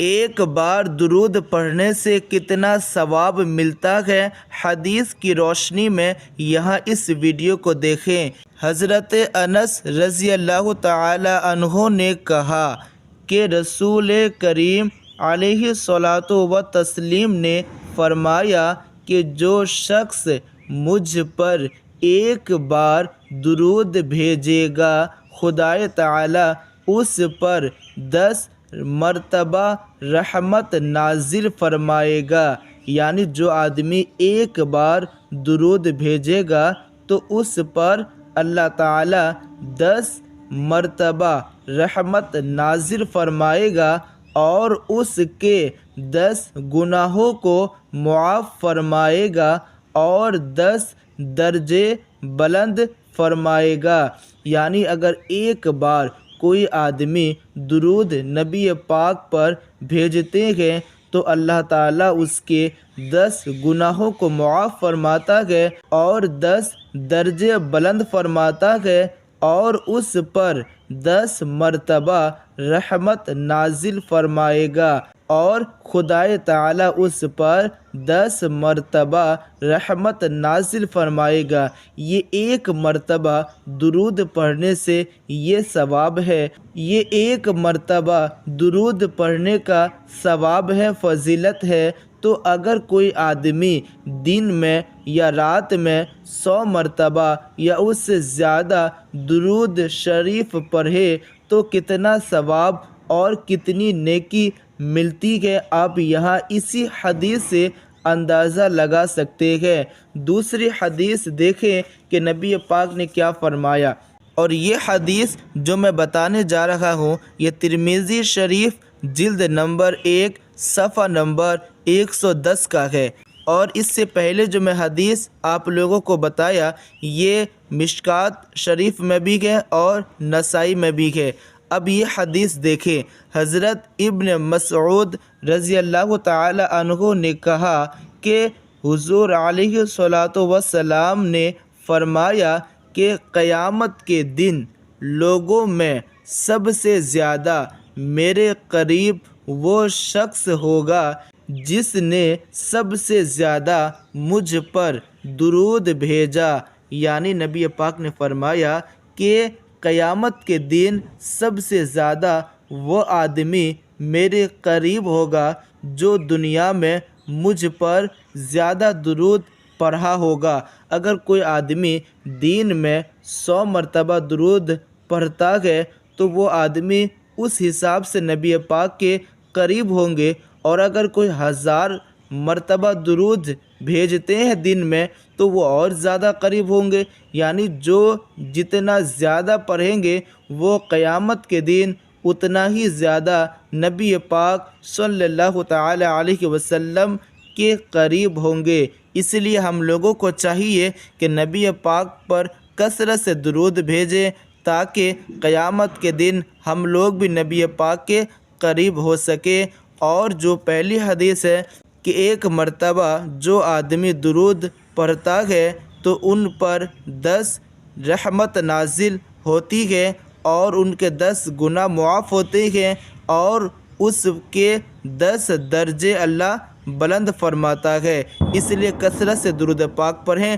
ایک بار درود پڑھنے سے کتنا ثواب ملتا ہے، حدیث کی روشنی میں یہاں اس ویڈیو کو دیکھیں۔ حضرت انس رضی اللہ تعالی عنہ نے کہا کہ رسول کریم علیہ الصلاۃ والتسلیم نے فرمایا کہ جو شخص مجھ پر ایک بار درود بھیجے گا، خدائے تعالی اس پر 10 مرتبہ رحمت نازل فرمائے گا۔ یعنی جو آدمی ایک بار درود بھیجے گا تو اس پر اللہ تعالی 10 مرتبہ رحمت نازل فرمائے گا اور اس کے 10 گناہوں کو معاف فرمائے گا اور 10 درجے بلند فرمائے گا۔ یعنی اگر ایک بار کوئی آدمی درود نبی پاک پر بھیجتے ہیں تو اللہ تعالیٰ اس کے 10 گناہوں کو معاف فرماتا ہے اور 10 درجے بلند فرماتا ہے اور اس پر 10 مرتبہ رحمت نازل فرمائے گا اور خدائے تعالیٰ اس پر 10 مرتبہ رحمت نازل فرمائے گا۔ یہ ایک مرتبہ درود پڑھنے سے یہ ثواب ہے، یہ ایک مرتبہ درود پڑھنے کا ثواب ہے، فضیلت ہے۔ تو اگر کوئی آدمی دن میں یا رات میں 100 مرتبہ یا اس سے زیادہ درود شریف پڑھے تو کتنا ثواب اور کتنی نیکی ملتی ہے، آپ یہاں اسی حدیث سے اندازہ لگا سکتے ہیں۔ دوسری حدیث دیکھیں کہ نبی پاک نے کیا فرمایا، اور یہ حدیث جو میں بتانے جا رہا ہوں یہ ترمذی شریف جلد نمبر 1 صفحہ نمبر 110 کا ہے، اور اس سے پہلے جو میں حدیث آپ لوگوں کو بتایا یہ مشکوٰۃ شریف میں بھی ہے اور نسائی میں بھی ہے۔ اب یہ حدیث دیکھیں، حضرت ابن مسعود رضی اللہ تعالی عنہ نے کہا کہ حضور علیہ الصلاۃ والسلام نے فرمایا کہ قیامت کے دن لوگوں میں سب سے زیادہ میرے قریب وہ شخص ہوگا جس نے سب سے زیادہ مجھ پر درود بھیجا۔ یعنی نبی پاک نے فرمایا کہ قیامت کے دن سب سے زیادہ وہ آدمی میرے قریب ہوگا جو دنیا میں مجھ پر زیادہ درود پڑھا ہوگا۔ اگر کوئی آدمی دن میں 100 مرتبہ درود پڑھتا ہے تو وہ آدمی اس حساب سے نبی پاک کے قریب ہوں گے، اور اگر کوئی 1000 مرتبہ درود بھیجتے ہیں دن میں تو وہ اور زیادہ قریب ہوں گے۔ یعنی جو جتنا زیادہ پڑھیں گے وہ قیامت کے دن اتنا ہی زیادہ نبی پاک صلی اللہ تعالی علیہ وسلم کے قریب ہوں گے۔ اس لیے ہم لوگوں کو چاہیے کہ نبی پاک پر کثرت سے درود بھیجیں تاکہ قیامت کے دن ہم لوگ بھی نبی پاک کے قریب ہو سکے۔ اور جو پہلی حدیث ہے کہ ایک مرتبہ جو آدمی درود پڑھتا ہے تو ان پر 10 رحمت نازل ہوتی ہے اور ان کے 10 گناہ معاف ہوتے ہیں اور اس کے 10 درجے اللہ بلند فرماتا ہے۔ اس لیے کثرت سے درود پاک پڑھیں۔